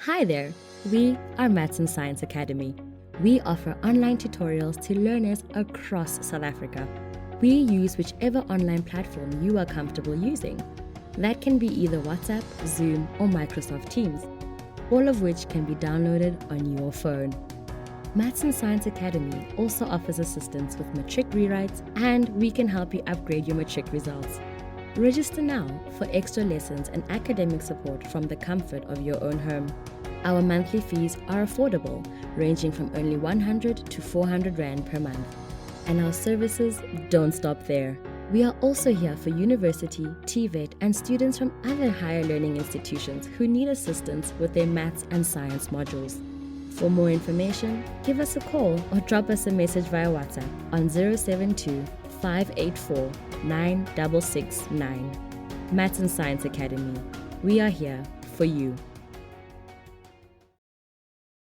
Hi there, we are Maths and Science Academy. We offer online tutorials to learners across South Africa. We use whichever online platform you are comfortable using. That can be either WhatsApp, Zoom, or Microsoft Teams, all of which can be downloaded on your phone. Maths and Science Academy also offers assistance with matric rewrites, and we can help you upgrade your matric results. Register now for extra lessons and academic support from the comfort of your own home. Our monthly fees are affordable, ranging from only 100 to 400 Rand per month. And our services don't stop there. We are also here for university, TVET, and students from other higher learning institutions who need assistance with their maths and science modules. For more information, give us a call or drop us a message via WhatsApp on 072 584 9669. Maths and Science Academy. We are here for you.